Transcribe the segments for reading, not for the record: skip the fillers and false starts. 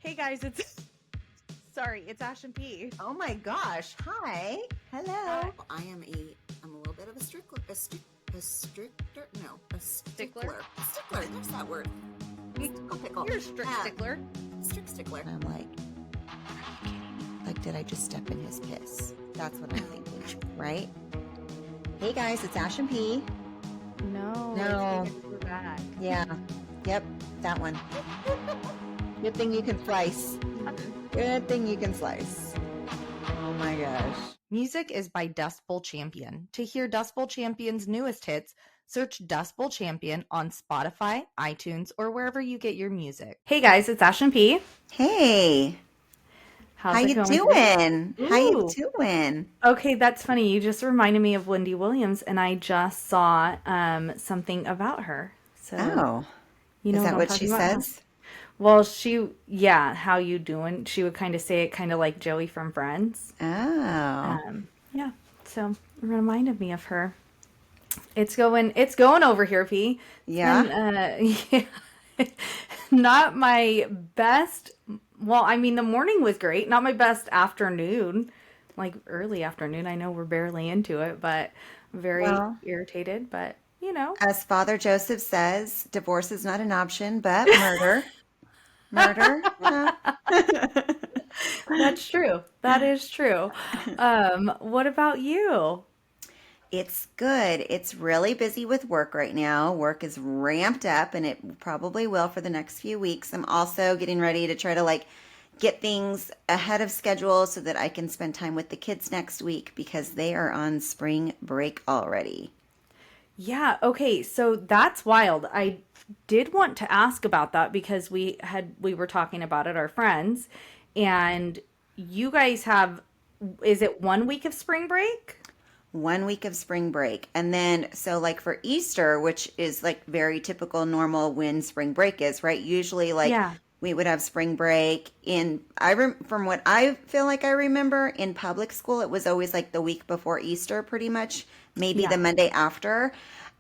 Hey guys, it's sorry, it's Ash and P. Oh my gosh. Hi. Hi. Hello. I'm a little bit of a stickler. A stricter? No, a Stickler? stickler. A stickler. There's that word. Pickle. You're a strict stickler. Strict stickler. I'm like, did I just step in his piss? That's what I'm thinking, right? Hey guys, it's Ash and P. No. We're back. Yeah. Yep. That one. Good thing you can slice. Good thing you can slice. Oh my gosh. Music is by Dust Bowl Champion. To hear Dust Bowl Champion's newest hits, search Dust Bowl Champion on Spotify, iTunes, or wherever you get your music. Hey guys, it's Ash and P. Hey. How's How it you going doing? today? How you Ooh. doing? Okay, that's funny. You just reminded me of Wendy Williams, and I just saw something about her. So Oh, you know is what that I'm what she talking about? Huh? says? Well, how you doing? She would kind of say it kind of like Joey from Friends. Oh, Yeah, so it reminded me of her. It's going over here, P. It's yeah. been, yeah, not my best. Well, I mean, the morning was great. Not my best afternoon, like early afternoon. I know we're barely into it, but very Well, irritated. But you know, as Father Joseph says, divorce is not an option, but murder. Murder? Yeah. that's true. That is true. What about you? It's good. It's really busy with work right now. Work is ramped up and it probably will for the next few weeks. I'm also getting ready to try to get things ahead of schedule so that I can spend time with the kids next week because they are on spring break already. Yeah, okay, so that's wild. I did want to ask about that because we were talking about it, our friends, and you guys have, is it 1 week of spring break? 1 week of spring break. And then, so for Easter, which is very typical, normal when spring break is, right? Usually, Yeah. we would have spring break from what I feel like I remember in public school, it was always the week before Easter, pretty much, maybe the Yeah. Monday after.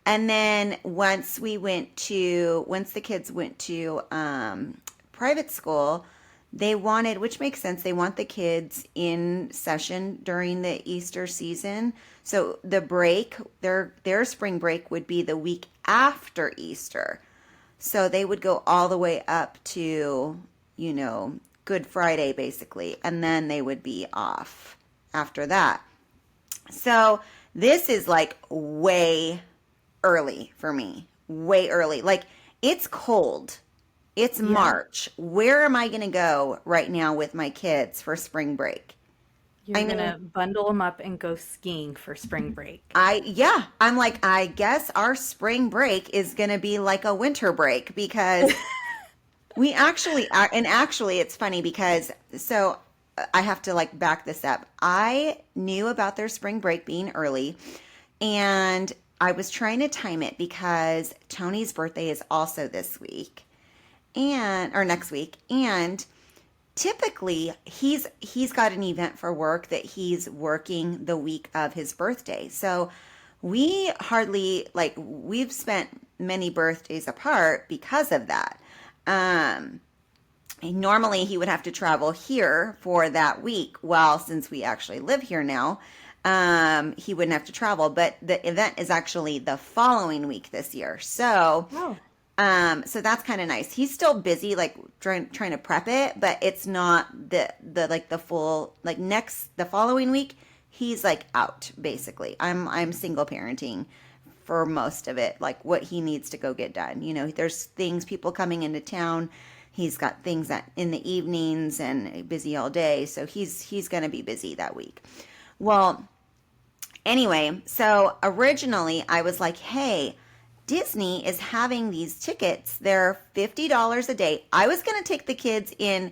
And then once the kids went to private school, they wanted, which makes sense, they want the kids in session during the Easter season. So the break, their spring break would be the week after Easter. So they would go all the way up to, Good Friday basically, and then they would be off after that. So this is way early for me. Way early. It's cold. It's Yeah. March. Where am I going to go right now with my kids for spring break? You're I mean, gonna bundle them up and go skiing for spring break. I'm I guess our spring break is going to be like a winter break because we actually, and actually it's funny because, so I have to back this up. I knew about their spring break being early and I was trying to time it because Tony's birthday is also this week or next week. And typically he's got an event for work that he's working the week of his birthday. So we hardly we've spent many birthdays apart because of that. Um Normally he would have to travel here for that week. Well, since we actually live here now, he wouldn't have to travel, but the event is actually the following week this year. Oh. So that's kind of nice. He's still busy, trying to prep it, but it's not the full the following week. He's out basically. I'm single parenting for most of it, what he needs to go get done. There's people coming into town. He's got things that in the evenings and busy all day, so he's going to be busy that week. Well, anyway, so originally I was like, hey, Disney is having these tickets. They're $50 a day. I was going to take the kids in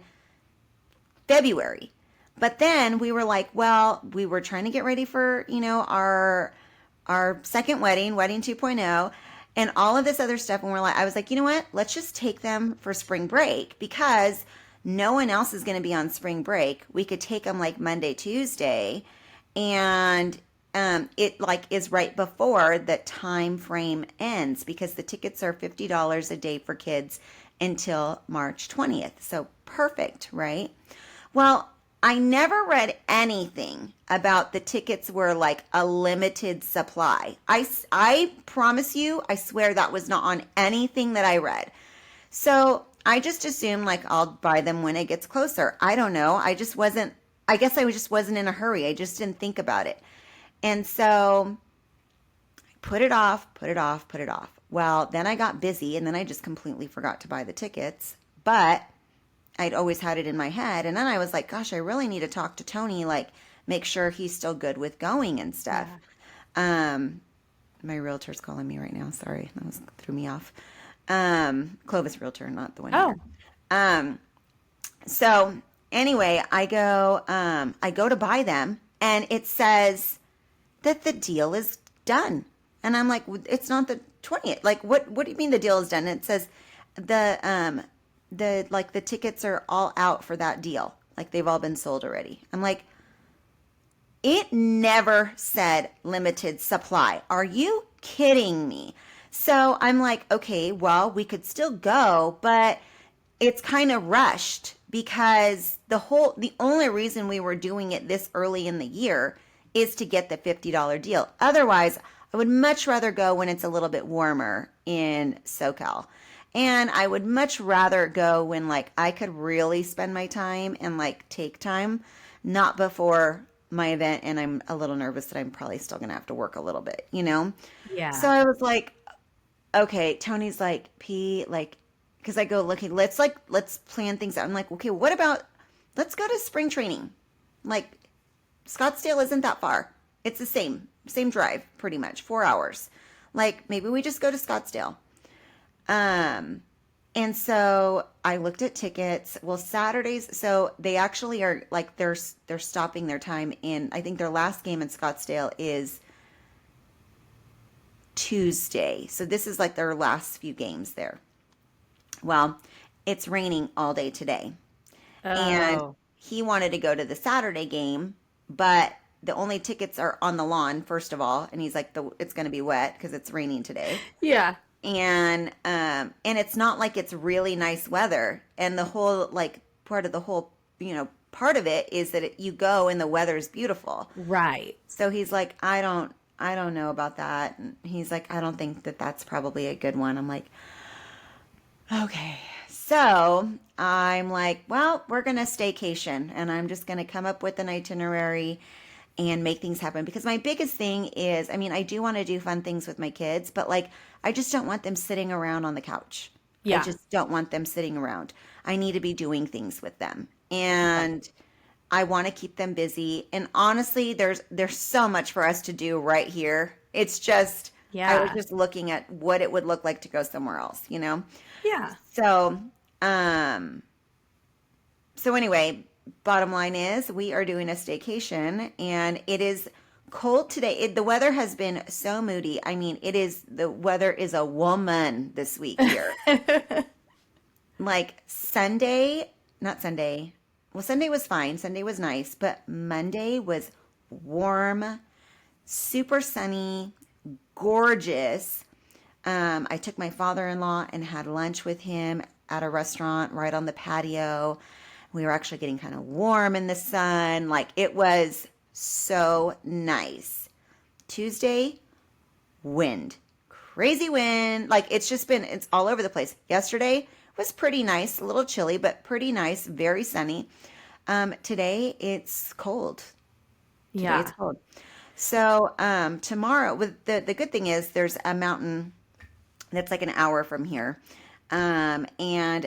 February. But then we were like, well, we were trying to get ready for, our second wedding 2.0, and all of this other stuff. And I was like, you know what? Let's just take them for spring break because no one else is going to be on spring break. We could take them Monday, Tuesday, and it is right before the time frame ends because the tickets are $50 a day for kids until March 20th. So perfect, right? Well, I never read anything about the tickets were like a limited supply. I promise you, I swear that was not on anything that I read. So I just assumed like I'll buy them when it gets closer. I don't know. I guess I just wasn't in a hurry. I just didn't think about it. And so I put it off, put it off, put it off. Well, then I got busy and then I just completely forgot to buy the tickets. But I'd always had it in my head. And then I was like, gosh, I really need to talk to Tony, like make sure he's still good with going and stuff. Yeah. Um, my realtor's calling me right now. Sorry, threw me off. Clovis realtor, not the one Oh, here. Um, so anyway, I go to buy them and it says that the deal is done. And I'm like, it's not the 20th. Like, what do you mean the deal is done? And it says the, like the tickets are all out for that deal. Like they've all been sold already. I'm like, it never said limited supply. Are you kidding me? So I'm like, okay, well, we could still go, but it's kind of rushed because the only reason we were doing it this early in the year is to get the $50 deal. Otherwise, I would much rather go when it's a little bit warmer in SoCal. And I would much rather go when like I could really spend my time and like take time, not before my event and I'm a little nervous that I'm probably still going to have to work a little bit, you know? So yeah. I was like, okay, Tony's like, P, like, because I go looking, let's plan things out. I'm like, okay, what about, let's go to spring training. Like, Scottsdale isn't that far. It's the same drive, pretty much, 4 hours. Like, maybe we just go to Scottsdale. Um, and so I looked at tickets. Well, Saturdays, so they actually are like they're stopping their time in. I think their last game in Scottsdale is Tuesday. So this is like their last few games there. Well, it's raining all day today. And Oh, he wanted to go to the Saturday game, but the only tickets are on the lawn, first of all. And he's like, it's going to be wet because it's raining today. yeah. And it's not like it's really nice weather. And the whole, like, part of the whole, part of it is that you go and the weather's beautiful. Right. So he's like, I don't know about that. And he's like, I don't think that that's probably a good one. I'm like, okay. So I'm like, well, we're going to staycation and I'm just going to come up with an itinerary and make things happen. Because my biggest thing is, I mean, I do want to do fun things with my kids, but like, I just don't want them sitting around on the couch. I Yeah. just don't want them sitting around. I need to be doing things with them. And I want to keep them busy. And honestly, there's so much for us to do right here. It's just I was Yeah. just looking at what it would look like to go somewhere else, you know? Yeah. So, um, so anyway, bottom line is we are doing a staycation and it is cold today. The weather has been so moody. I mean, the weather is a woman this week here. Like Sunday, not Sunday. Well, Sunday was fine. Sunday was nice, but Monday was warm, super sunny, gorgeous. I took my father-in-law and had lunch with him at a restaurant right on the patio. We were actually getting kind of warm in the sun. Like it was so nice. Tuesday, wind, crazy wind. Like it's all over the place. Yesterday was pretty nice, a little chilly, but pretty nice, very sunny. Today it's cold. Today it's Yeah. cold. So tomorrow, with the good thing is there's a mountain that's like an hour from here. And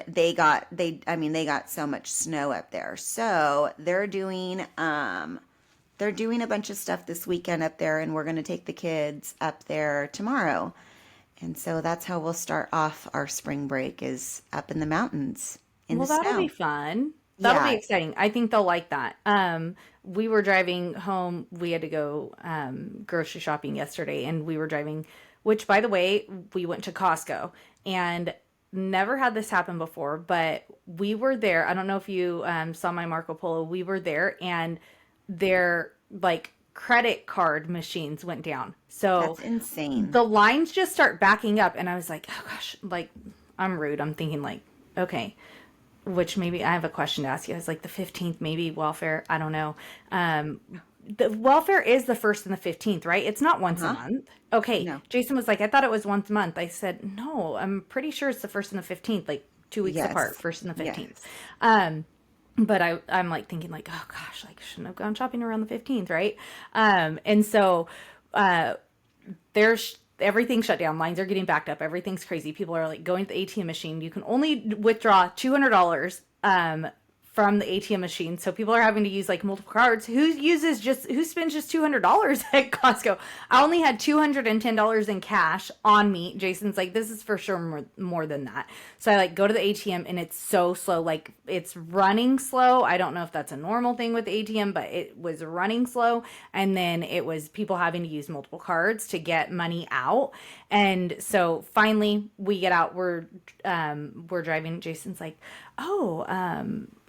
they got so much snow up there. So they're doing a bunch of stuff this weekend up there and we're going to take the kids up there tomorrow. And so that's how we'll start off our spring break is up in the mountains in the Well, that'll be snow. fun. That'll be Yeah. exciting. I think they'll like that. We were driving home. We had to go grocery shopping yesterday, and we were driving. Which, by the way, we went to Costco and never had this happen before. But we were there. I don't know if you saw my Marco Polo. We were there, and their like credit card machines went down. So That's insane. the lines just start backing up, and I was like, oh gosh, like I'm rude. I'm thinking like Okay. Which maybe I have a question to ask you. I was like the 15th, maybe welfare. I don't know. Um, the welfare is the first and the 15th, right? It's not once a Uh-huh. month. Okay. No. Jason was like, I thought it was once a month. I said, no, I'm pretty sure it's the first and the 15th, like 2 weeks apart, Yes. first and the 15th. Yes. Um, but I'm like thinking like, oh gosh, like shouldn't have gone shopping around the 15th, right? And so uh there's everything shut down. Lines are getting backed up. Everything's crazy. People are like going to the ATM machine. You can only withdraw $200 from the ATM machine. So people are having to use like multiple cards. Who spends just $200 at Costco? I only had $210 in cash on me. Jason's like, this is for sure more than that. So I like go to the ATM and it's so slow. Like it's running slow. I don't know if that's a normal thing with the ATM, but it was running slow. And then it was people having to use multiple cards to get money out. And so finally we get out. We're driving. Jason's like, oh,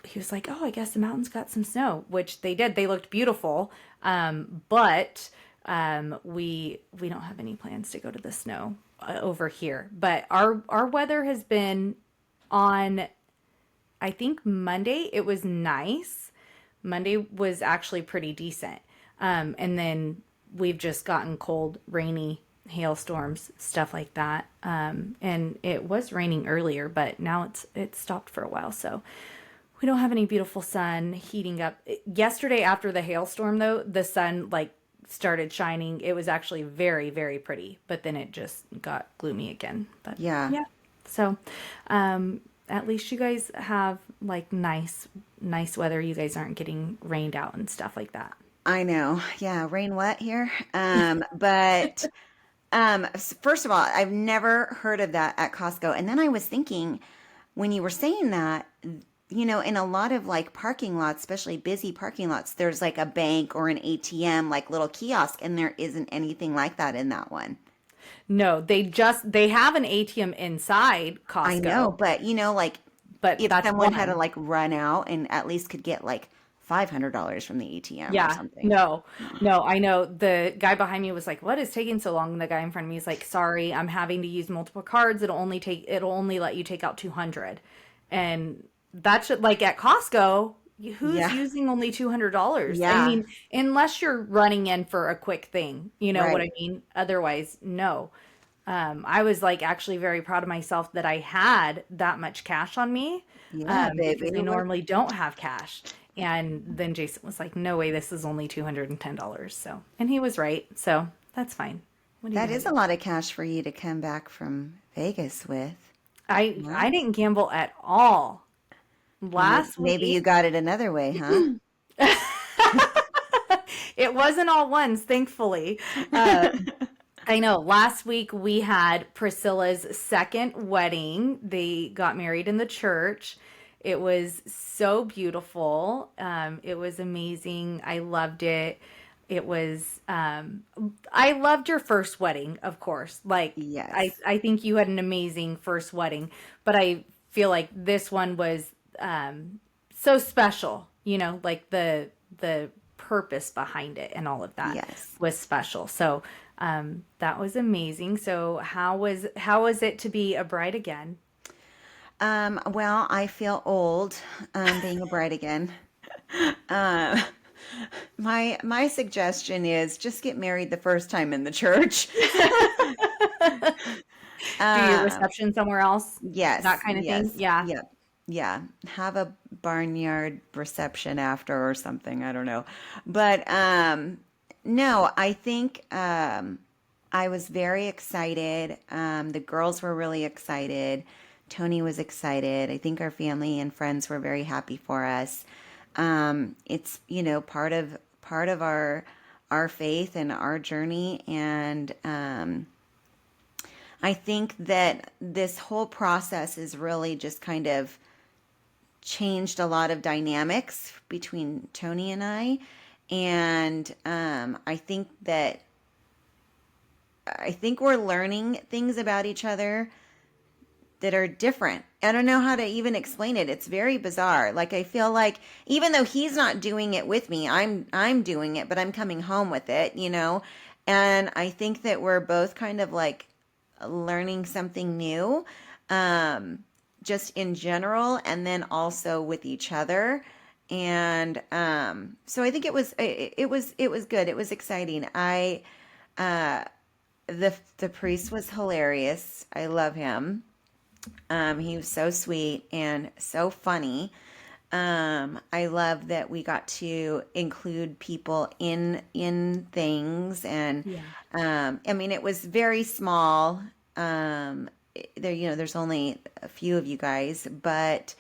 he was like, oh, I guess the mountains got some snow, which they did. They looked beautiful. But we don't have any plans to go to the snow over here. But our weather has been on, I think Monday it was nice. Monday was actually pretty decent. And then we've just gotten cold, rainy hailstorms, stuff like that. And it was raining earlier, but now it's stopped for a while. So we don't have any beautiful sun heating up. Yesterday after the hailstorm though, the sun like started shining. It was actually very, very pretty, but then it just got gloomy again. But Yeah. yeah. So, at least you guys have like nice weather. You guys aren't getting rained out and stuff like that. I know. Yeah, rain wet here. But first of all, I've never heard of that at Costco. And then I was thinking when you were saying that, in a lot of like parking lots, especially busy parking lots, there's like a bank or an ATM, like little kiosk, and there isn't anything like that in that one. No, they have an ATM inside I know, Costco, but like but if that's someone had to one. like run out and at least could get like $500 from the ATM or Yeah, something. no, no, I know the guy behind me was like, "What is taking so long?" And the guy in front of me is like, "Sorry, I'm having to use multiple cards. It'll only let you take out 200." And that's like at Costco, who's Yeah. using only $200? I Yeah. mean, unless you're running in for a quick thing, you know what I Right. mean? Otherwise, no. I was like actually very proud of myself that I had that much cash on me, Yeah, because baby. I normally don't have cash. And then Jason was like, "No way, this is only $210." So, and he was right. So that's fine. What are you That gonna is a do? lot of cash for you to come back from Vegas with. I Wow. didn't gamble at all Maybe, last maybe week. you got it another way, huh? It wasn't all ones, thankfully. Uh, I know. Last week we had Priscilla's second wedding. They got married in the church. It was so beautiful. It was amazing. I loved it. It was, I loved your first wedding, of course. Like, Yes. I think you had an amazing first wedding, but I feel like this one was, so special, like the purpose behind it and all of that Yes. was special. So that was amazing. So how was it to be a bride again? Well, I feel old, being a bride again. Uh, my suggestion is just get married the first time in the church. Do your Um, reception somewhere else? That yes, kind of thing? yes, Yeah. yep, yeah. Have a barnyard reception after or something. I don't know, but no, I think I was very excited. The girls were really excited. Tony was excited. I think our family and friends were very happy for us. It's part of our faith and our journey, and I think that this whole process has really just kind of changed a lot of dynamics between Tony and I. And I think we're learning things about each other that are different. I don't know how to even explain it. It's very bizarre. Like I feel like even though he's not doing it with me, I'm doing it, but I'm coming home with it. And I think that we're both kind of like learning something new. Um just in general, and then also with each other. And so I think it was good. It was exciting. Uh, the priest was hilarious. I love him. He was so sweet and so funny. I love that we got to include people in things, and Yeah. I mean, it was very small. There, there's only a few of you guys, but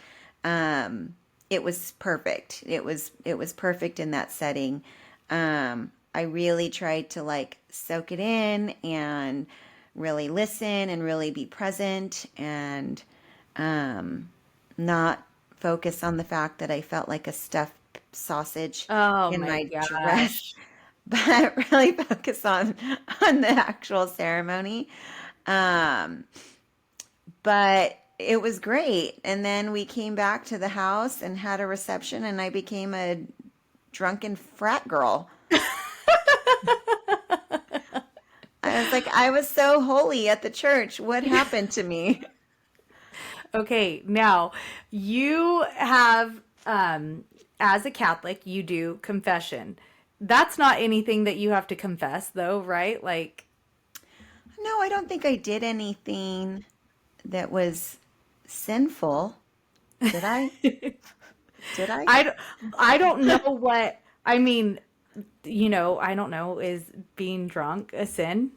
it was perfect. It was perfect in that setting. I really tried to like soak it in and really listen and really be present and not focus on the fact that I felt like a stuffed sausage Oh in my my dress, gosh. but really focus on the actual ceremony. Um, but it was great. And then we came back to the house and had a reception, and I became a drunken frat girl. I was like, I was so holy at the church. What happened to me? Okay, now you have, as a Catholic, you do confession. That's not anything that you have to confess, though, right? Like, No, I don't think I did anything that was sinful. Did I? Did I? I, I don't know what, I mean, I don't know, is being drunk a sin?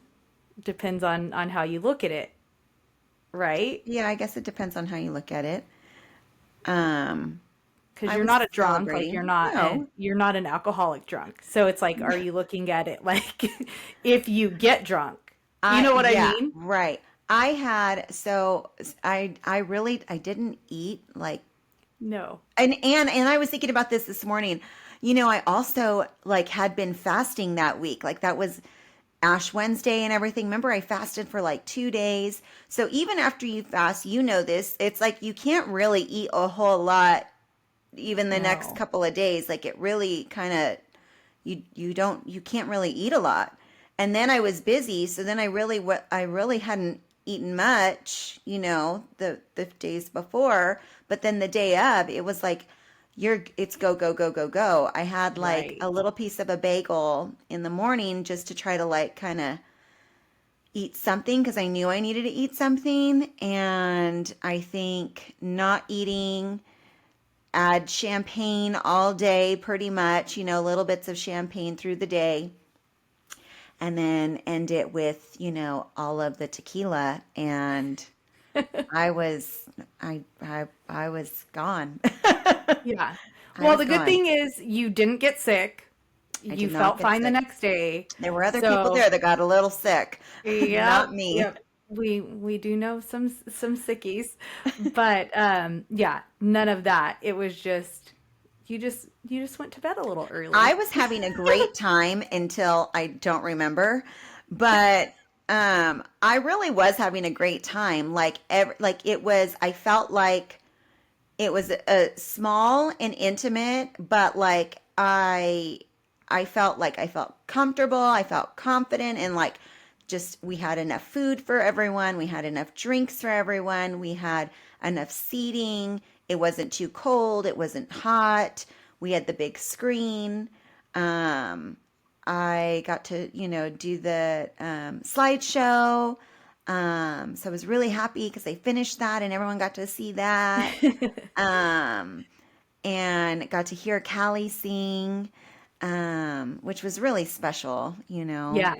Depends on how you look at it, right? Yeah, I guess it depends on how you look at it. Um, Because I you're was not a drunk, like celebrating. No. you're not an alcoholic drunk. So it's like, are you looking at it like if you get drunk? You know what I Yeah, mean? right. I had so I really I didn't eat like No. and I was thinking about this morning. I also like had been fasting that week. Like that was Ash Wednesday and everything. Remember, I fasted for like 2 days. So even after you fast, this, it's like you can't really eat a whole lot even the next No. couple of days. Like it really kind of you can't really eat a lot. And then I was busy, so then I really hadn't eaten much, the days before, but then the day of, it was like it's go go go go go. I had like Right. a little piece of a bagel in the morning just to try to like kind of eat something because I knew I needed to eat something, and I think not eating, add champagne all day pretty much, little bits of champagne through the day, and then end it with, all of the tequila, and I was I was gone. Yeah. I Well, was the good gone. thing is you didn't get sick. I You did not felt get fine the sick. next day. There were other people So, there that got a little sick. Not yep, me. yep. We do know some sickies, but yeah, none of that. It was just you just went to bed a little I early. was having a great time until I don't remember, but I really was having a great time. Like it was, I felt like it was small and intimate, but like I felt comfortable, I felt confident, and like just we had enough food for everyone, we had enough drinks for everyone, we had enough seating. It wasn't too cold, it wasn't hot. We had the big screen. Um, I got to, do the slideshow. So I was really happy because they finished that and everyone got to see that. Um, and got to hear Callie sing, which was really special, Yeah.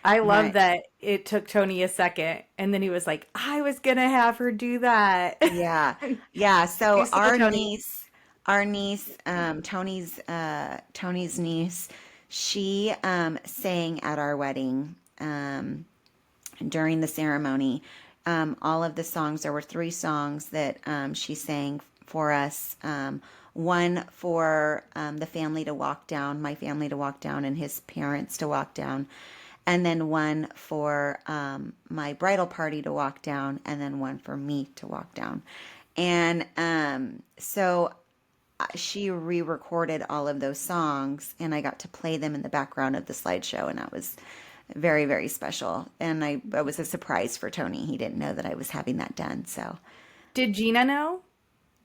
I love My, that it took Tony a second and then he was like, I was gonna have her do that. yeah, yeah. So Too slow, Tony. Tony's niece, she sang at our wedding during the ceremony. All of the songs, there were three songs that she sang for us. One for the family to walk down, my family to walk down, and his parents to walk down. And then one for my bridal party to walk down, and then one for me to walk down. And so she re-recorded all of those songs, and I got to play them in the background of the slideshow, and that was very, very special. And I was a surprise for Tony. He didn't know that I was having that done. So Did Gina know?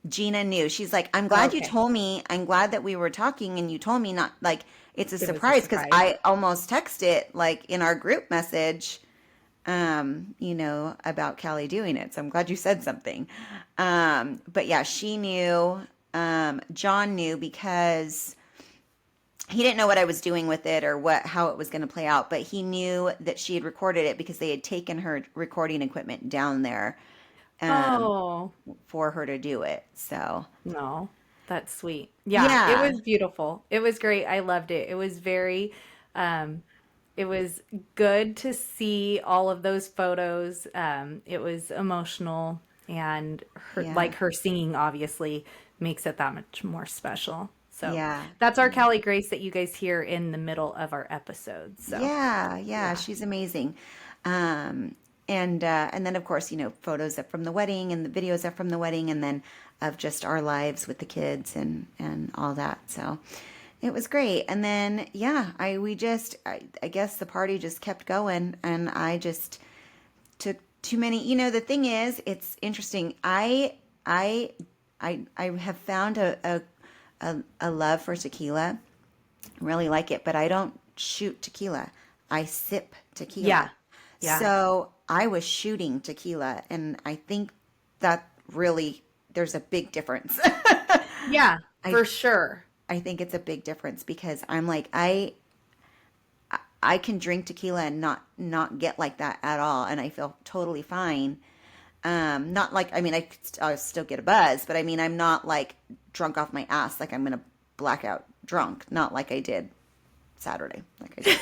Gina knew. She's like, I'm glad you Okay. told me. I'm glad that we were talking and you told me not like it's a It was a surprise because surprise. I almost texted like in our group message, about Callie doing it. So I'm glad you said something. But yeah, she knew. John knew because he didn't know what I was doing with it or how it was going to play out, but he knew that she had recorded it because they had taken her recording equipment down there um, Oh, for her to do it. So no. That's sweet. Yeah, it yeah, was beautiful. It was great. I loved it. It was very um it was good to see all of those photos. It was emotional and yeah, her singing obviously makes it that much more special. So yeah, that's our yeah. Callie Grace that you guys hear in the middle of our episodes. So Yeah, yeah, yeah. she's amazing. Um, and then of course, photos up from the wedding and the videos up from the wedding and then of just our lives with the kids and all that. So it was great. And then yeah, I guess the party just kept going and I just took too many. The thing is, it's interesting. I I have found a love for tequila, really like it, but I don't shoot tequila. I sip tequila. Yeah. Yeah. So I was shooting tequila, and I think that really there's a big difference. Yeah, I for sure. I think it's a big difference because I'm like I can drink tequila and not get like that at all, and I feel totally fine. Not like I mean I still get a buzz, but I mean I'm not like drunk off my ass like I'm gonna black out drunk, not like I did Saturday, like I did.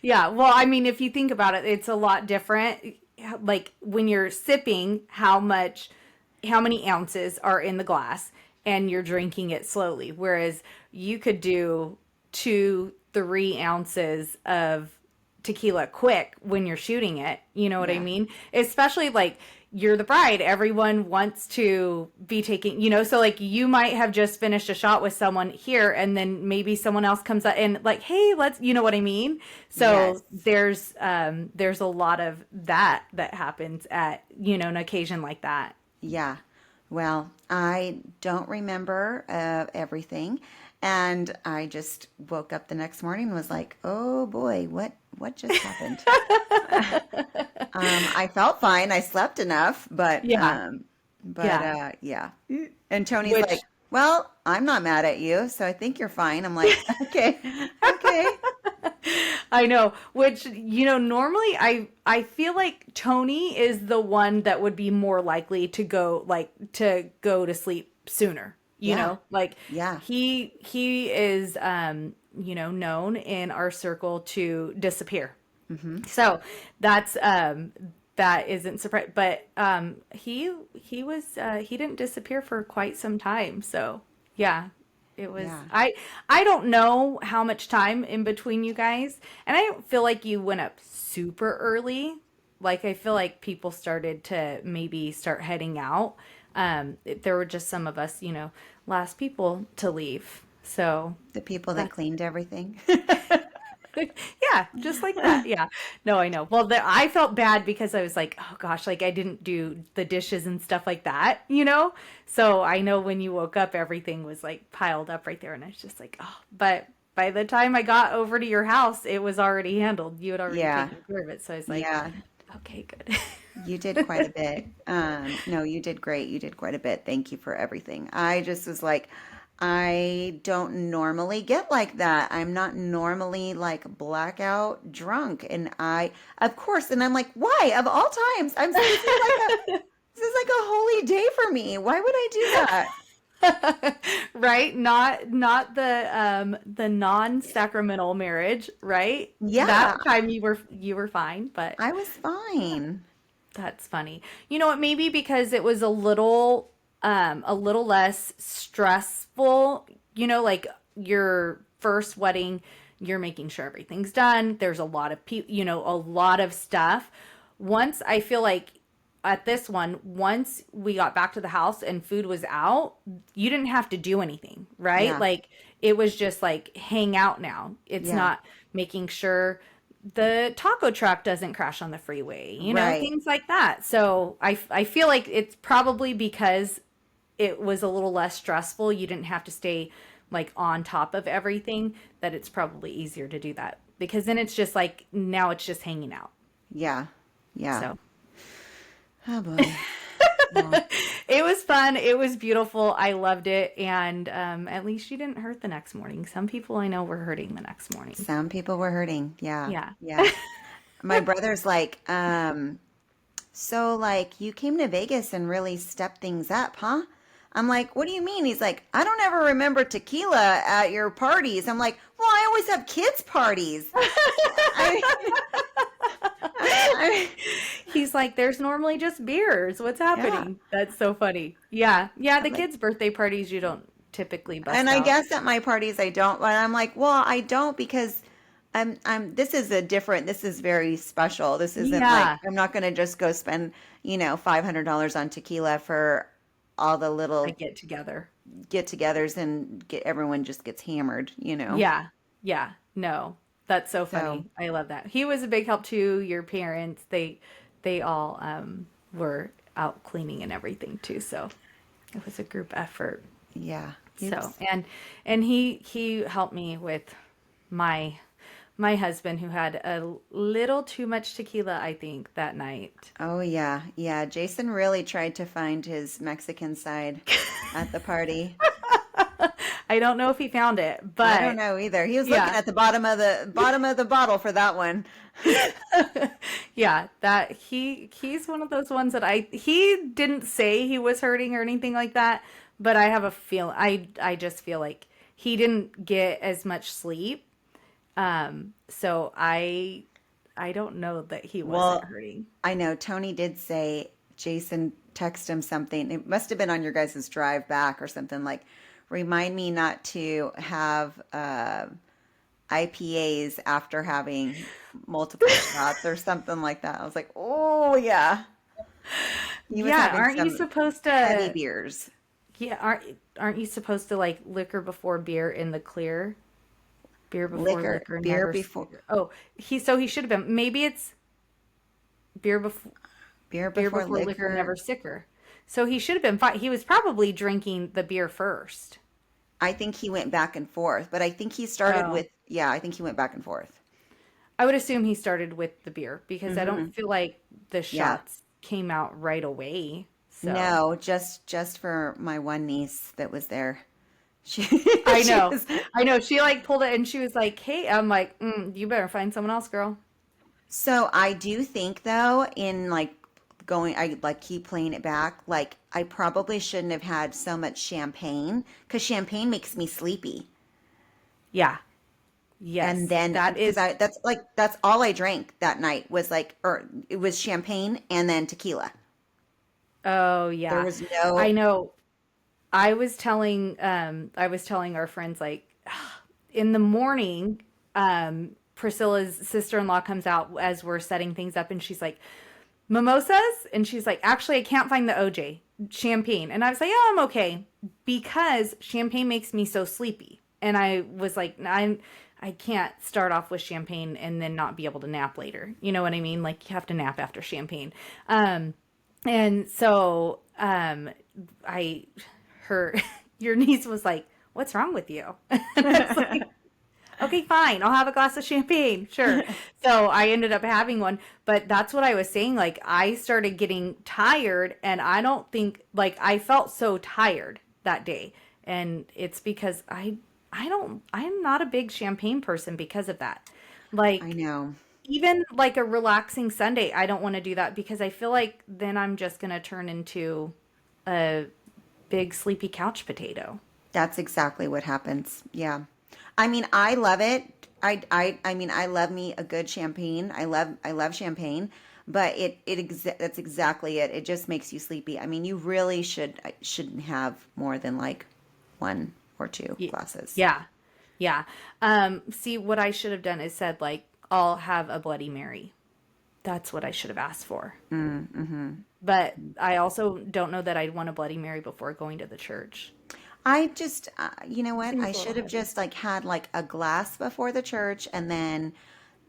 Yeah, well, I mean, if you think about it, it's a lot different. Like when you're sipping, how many ounces are in the glass, and you're drinking it slowly. Whereas you could do 2, 3 ounces of tequila quick when you're shooting it. You know what I Yeah. mean? Especially like you're the bride. Everyone wants to be taking, so like you might have just finished a shot with someone here and then maybe someone else comes up and like, hey, you know what I mean? Yes. So there's a lot of that happens at, an occasion like that. Yeah. Well, I don't remember everything, and I just woke up the next morning and was like, "Oh boy, what just happened?" I felt fine. I slept enough, but Yeah. Yeah. yeah. And Tony's like, Which "Well, I'm not mad at you, so I think you're fine." I'm like, "Okay, okay, I know, which normally I feel like Tony is the one that would be more likely to go to sleep sooner. yeah, Like yeah, he is known in our circle to disappear. mm-hmm, So that's that isn't surprise, but he didn't disappear for quite some time. So yeah, it was yeah." I don't know how much time in between you guys, and I don't feel like you went up super early. Like I feel like people started to maybe start heading out. There were just some of us, last people to leave. So The people that that's cleaned everything. yeah, just like that. Yeah. No, I know. Well, I felt bad because I was like, oh gosh, like I didn't do the dishes and stuff like that. So I know when you woke up, everything was like piled up right there. And I was just like, oh, but by the time I got over to your house, it was already handled. You had already Yeah, taken care of it. So I was like, yeah. okay, good. You did quite a bit. No, you did great. You did quite a bit. Thank you for everything. I just was like, I don't normally get like that. I'm not normally like blackout drunk. Of course, and I'm like, why? Of all times, this is like a holy day for me. Why would I do that? Right? Not the non-sacramental marriage, right? Yeah, That time you were fine, but I was fine. that's funny. You know what? Maybe because it was a little less stressful. Like your first wedding, you're making sure everything's done. There's a lot of people, a lot of stuff. Once I feel like at this one, once we got back to the house and food was out, you didn't have to do anything, right? Yeah, Like it was just like hang out now. It's yeah, not making sure the taco truck doesn't crash on the freeway, Right. things like that. So I feel like it's probably because it was a little less stressful. You didn't have to stay like on top of everything, that it's probably easier to do that because then it's just like now it's just hanging out. Yeah. Yeah. So Oh boy. Yeah. it was fun. It was beautiful. I loved it. And at least you didn't hurt the next morning. Some people I know were hurting the next morning. Some people were hurting. Yeah. Yeah. Yeah. My brother's like, so like you came to Vegas and really stepped things up, huh? I'm like, what do you mean? He's like, I don't ever remember tequila at your parties. I'm like, well, I always have kids' parties. I, I, He's like, there's normally just beers. What's yeah. happening? That's so funny. Yeah. Yeah. The I'm like, kids' birthday parties, you don't typically and bust I out. guess at my parties I don't, but I'm like, well, I don't because this is a different, this is very special. This isn't like, Yeah. I'm not going to just go spend, $500 on tequila for all the I little get together. get-togethers and everyone just gets hammered. Yeah. Yeah. No. That's so So, funny. I love that. He was a big help too. Your parents, they all were out cleaning and everything too. So it was a group effort. yeah. So It's and he helped me with my my husband who had a little too much tequila, I think, that night. Oh yeah. Yeah, Jason really tried to find his Mexican side at the party. I don't know if he found it, I don't but know either. He was looking yeah. at the bottom of the bottle for that one. Yeah, that he's one of those ones that he didn't say he was hurting or anything like that, but I have a feel I just feel like he didn't get as much sleep. So I don't know that he wasn't Well, hurting. I know Tony did say Jason texted him something. It must have been on your guys' drive back or something like, remind me not to have IPAs after having multiple shots or something like that. I was like, oh yeah. He was Yeah, having aren't you some supposed heavy to beers. yeah, aren't you supposed to like liquor before beer in the clear? Beer before liquor, Beer never before sicker. Oh, he should have been. Maybe it's beer before beer beer before before liquor, liquor. never sicker. So he should have been fine. He was probably drinking the beer first. I think he went back and forth, but I think he started Oh, with, yeah, I think he went back and forth. I would assume he started with the beer because I don't Hmm. feel like the Yeah. shots came out right away. So No, just for my one niece that was there. She I she know, was I know. She like pulled it and she was like, "Hey," I'm like, "You better find someone else, girl." so I do think though in like going I like keep playing it back, like I probably shouldn't have had so much champagne because champagne makes me sleepy. Yeah. And Yes, then that because is. I that's all I drank that night was like or it was champagne and then tequila. Oh There yeah, was I no know. I was telling our friends like in the morning, Priscilla's sister-in-law comes out as we're setting things up and she's like, "Mimosas?" And she's like, "Actually, I can't find the OJ champagne." And I was like, "Oh, I'm okay." Because champagne makes me so sleepy. And I was like, I can't start off with champagne and then not be able to nap later. You know what I mean? Like you have to nap after champagne. And so I her your niece was like, "What's wrong with you?" And I was like, "Okay, fine. I'll have a glass of champagne." Sure. So I ended up having one, but that's what I was saying. Like I started getting tired and I don't think like I felt so tired that day. And it's because I'm not a big champagne person because of that. I Like know. even like a relaxing Sunday, I don't want to do that because I feel like then I'm just going to turn into a big sleepy couch potato. That's exactly what happens. Yeah. I mean, I love it. I mean, I love me a good champagne. I love champagne, but that's exactly it. It just makes you sleepy. I mean, you really shouldn't have more than like one or two Y- glasses. Yeah. Yeah. See, what I should have done is said, like, I'll have a Bloody Mary. That's what I should have asked for. But I also don't know that I'd want a Bloody Mary before going to the church. I just, you know what? I Seems a little should have heavy. just like had like a glass before the church and then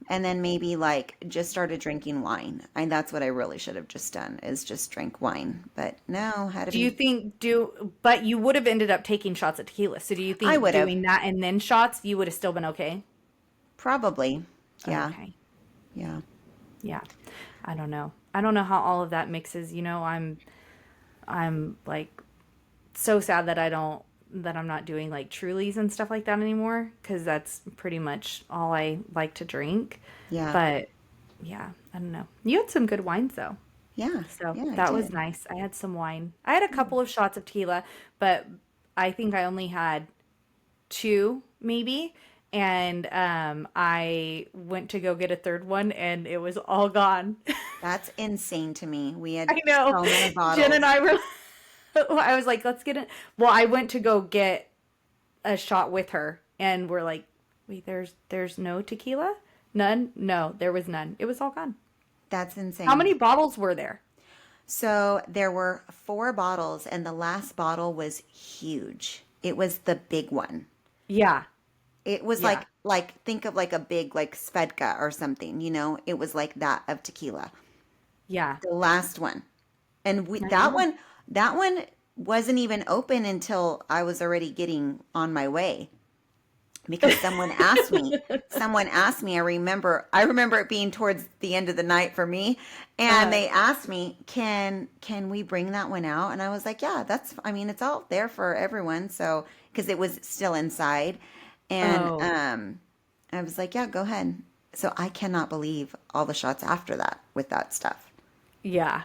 And then maybe like just started drinking wine. And that's what I really should have just done is just drink wine. But no, had to Do you be, think but you would have ended up taking shots of tequila. So do you I think would have doing that and then shots, you would have still been okay? probably. Yeah. Okay. Yeah. Yeah. I don't know. I don't know how all of that mixes. I'm like so sad that I'm not doing like Trulies and stuff like that anymore because that's pretty much all I like to drink. Yeah. But yeah, I don't know. You had some good wines though. Yeah. So Yeah, I that was did. nice. I had some wine. I had a couple of shots of tequila, but I think I only had two maybe. And I went to go get a third one and it was all gone. That's insane to me. We had I know. so many Jen and bottles. I were, I was like, let's get it. Well, I went to go get a shot with her and we're like, wait, there's no tequila? None? No, there was none. It was all gone. That's How insane. many bottles were there? So there were four bottles, and the last bottle was huge. It was the big one. Yeah. It was Yeah. like think of like a big like Svedka or something, you know? It was like that of tequila. Yeah. The last one. And I that know. one wasn't even open until I was already getting on my way because someone asked me, I remember it being towards the end of the night for me, and Uh, they asked me, can we bring that one out? And I was like, yeah, I mean, it's all there for everyone. So, because it was still inside. And oh, I was like, yeah, go ahead. So I cannot believe all the shots after that with that stuff. yeah.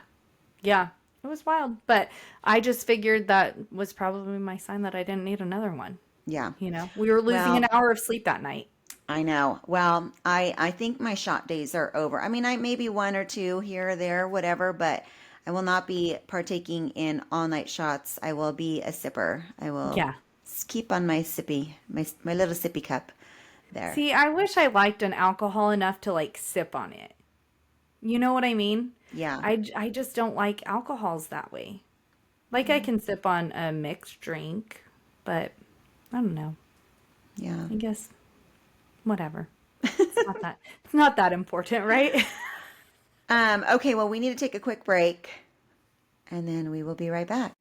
Yeah. It was wild. But I just figured that was probably my sign that I didn't need another one. Yeah. We were losing an Well, hour of sleep that night. I know. Well, I think my shot days are over. I mean, I maybe one or two here or there, whatever, but I will not be partaking in all night shots. I will be a sipper. I will Yeah. keep on my sippy, my little sippy cup there. See, I wish I liked an alcohol enough to like sip on it. You know what I mean? Yeah. I just don't like alcohols that way. Like I can sip on a mixed drink, but I don't know. Yeah. I guess whatever. It's not that important, right? Okay, well, we need to take a quick break and then we will be right back.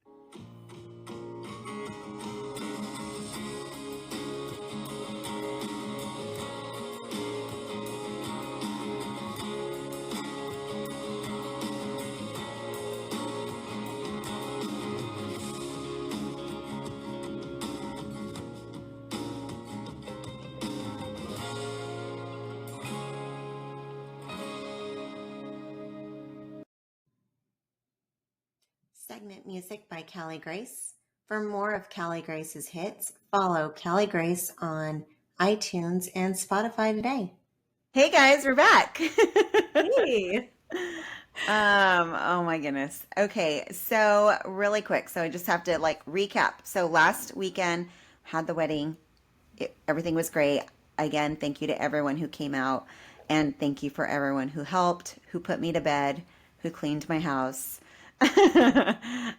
Segment music by Callie Grace. For more of Callie Grace's hits, follow Callie Grace on iTunes and Spotify today. Hey guys, we're back. Hey. Oh my goodness. Okay, so really quick. So I just have to like recap. So last weekend had the wedding. Everything was great. Again, thank you to everyone who came out and thank you for everyone who helped, who put me to bed, who cleaned my house.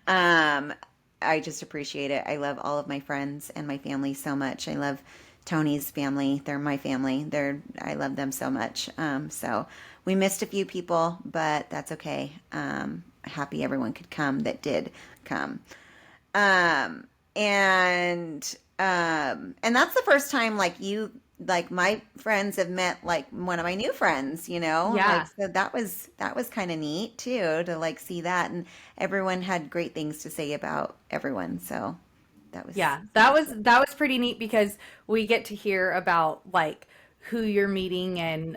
um, I just appreciate it. I love all of my friends and my family so much. I love Tony's family. They're my family. I love them so much. So we missed a few people, but that's okay. Happy everyone could come that did come. Um, and that's the first time like my friends have met like one of my new friends, like Yeah. so that was kind of neat too to like see that, and everyone had great things to say about everyone. So that was Yeah, that was that was pretty neat because we get to hear about like who you're meeting and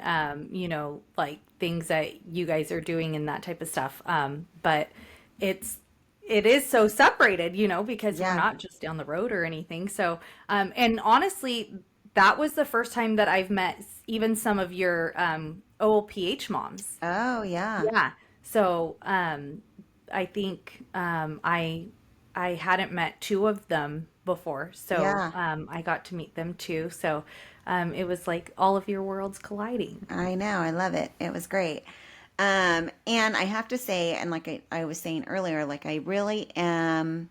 like things that you guys are doing and that type of stuff. But it's it is so separated, because we're yeah. not just down the road or anything. So, and honestly, that was the first time that I've met even some of your OLPH moms. Oh yeah. Yeah. So, I think I hadn't met two of them before, so Yeah. I got to meet them too. So it was like all of your worlds colliding. I know. I love it. It was great. And I have to say, and like I was saying earlier, like I really am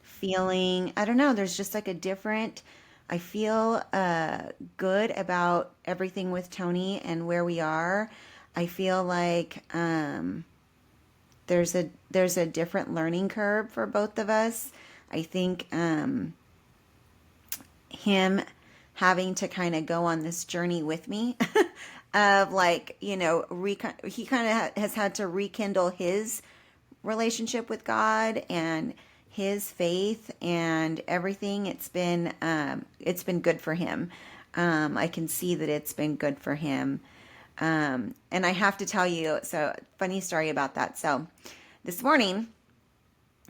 feeling, I don't know, there's just like a different I feel good about everything with Tony and where we are. I feel like there's a different learning curve for both of us. I think him having to kind of go on this journey with me of like, he kind of has had to rekindle his relationship with God and his faith and everything. It's been good for him. I can see that it's been good for him. And I have to tell you, so funny story about that. So this morning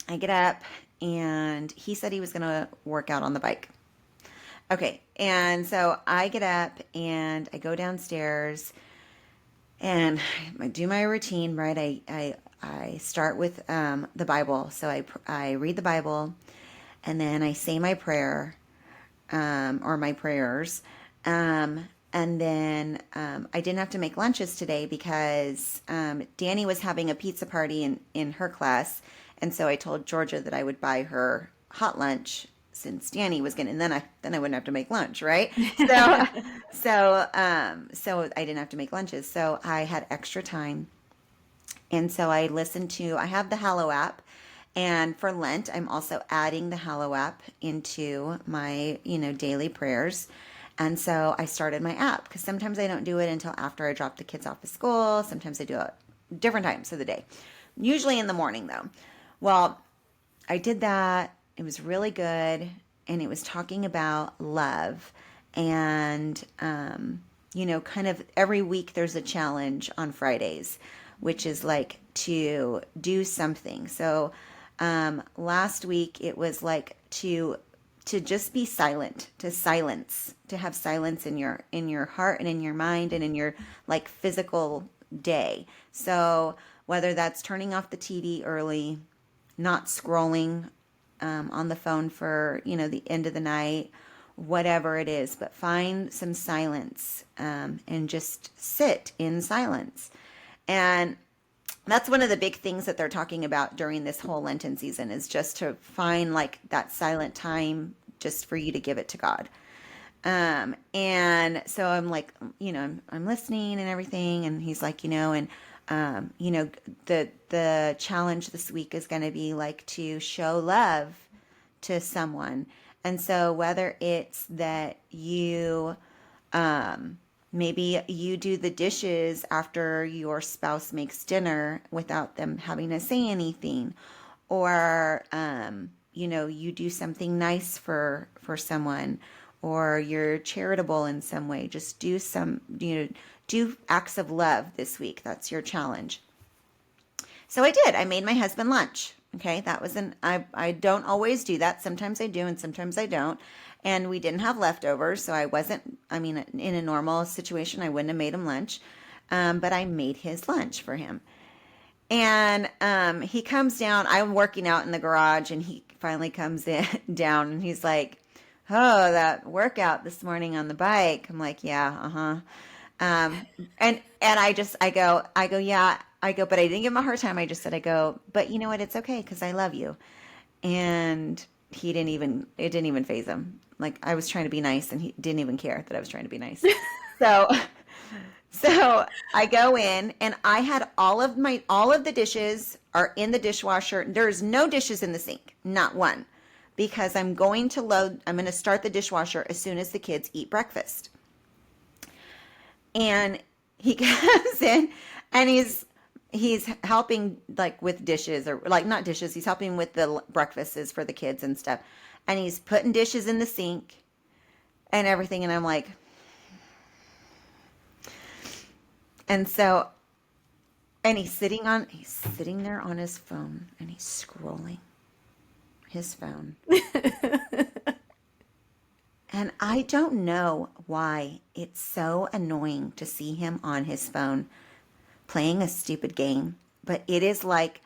I get up and he said he was going to work out on the bike. Okay. And so I get up and I go downstairs and I do my routine, right? I start with the Bible. So I read the Bible and then I say my prayer or my prayers. And then I didn't have to make lunches today because Danny was having a pizza party in her class. And so I told Georgia that I would buy her hot lunch since Danny was going to, and then I wouldn't have to make lunch, right? So, so I didn't have to make lunches. So I had extra time. And so I have the Hallow app. And for Lent, I'm also adding the Hallow app into my, daily prayers. And so I started my app because sometimes I don't do it until after I drop the kids off at school. Sometimes I do it different times of the day, usually in the morning though. Well, I did that. It was really good. And it was talking about love. And, kind of every week there's a challenge on Fridays, which is like to do something. So last week it was like to just be silent, to have silence in your heart and in your mind and in your like physical day. So whether that's turning off the TV early, not scrolling on the phone for the end of the night, whatever it is, but find some silence and just sit in silence. And that's one of the big things that they're talking about during this whole Lenten season is just to find like that silent time just for you to give it to God. And so I'm like, I'm listening and everything. And he's like, the challenge this week is going to be like to show love to someone. And so whether it's that maybe you do the dishes after your spouse makes dinner without them having to say anything, or you do something nice for someone, or you're charitable in some way. Just do acts of love this week. That's your challenge. So I did. I made my husband lunch. Okay, that was I don't always do that. Sometimes I do and sometimes I don't. And we didn't have leftovers, so in a normal situation, I wouldn't have made him lunch. But I made his lunch for him. And he comes down. I'm working out in the garage, and he finally comes in down, and he's like, "Oh, that workout this morning on the bike." I'm like, "Yeah, uh-huh." And I go, "Yeah." I go, but I didn't give him a hard time. I just said, "But you know what? It's okay because I love you." And it didn't even faze him. Like I was trying to be nice, and he didn't even care that I was trying to be nice. So So I go in and I had all of the dishes are in the dishwasher. There's no dishes in the sink, not one, because I'm going to start the dishwasher as soon as the kids eat breakfast. And he comes in and he's helping like with dishes, or like not dishes, he's helping with the breakfasts for the kids and stuff. And he's putting dishes in the sink and everything, and I'm like, and so, and he's sitting there on his phone and he's scrolling his phone. And I don't know why it's so annoying to see him on his phone playing a stupid game, but it's like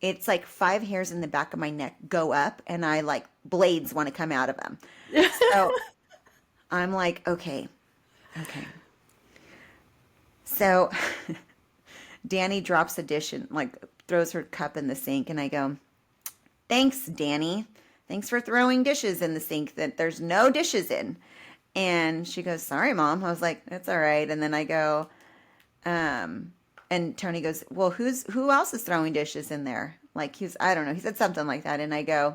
5 hairs in the back of my neck go up and I like blades want to come out of them. So I'm like, okay. So Danny drops a dish and like throws her cup in the sink, and I go, "Thanks, Danny. thanks for throwing dishes in the sink that there's no dishes in. And she goes, sorry, Mom. I was like, it's all right. And then I go, and Tony goes, well, who else is throwing dishes in there? Like I don't know. He said something like that. And I go,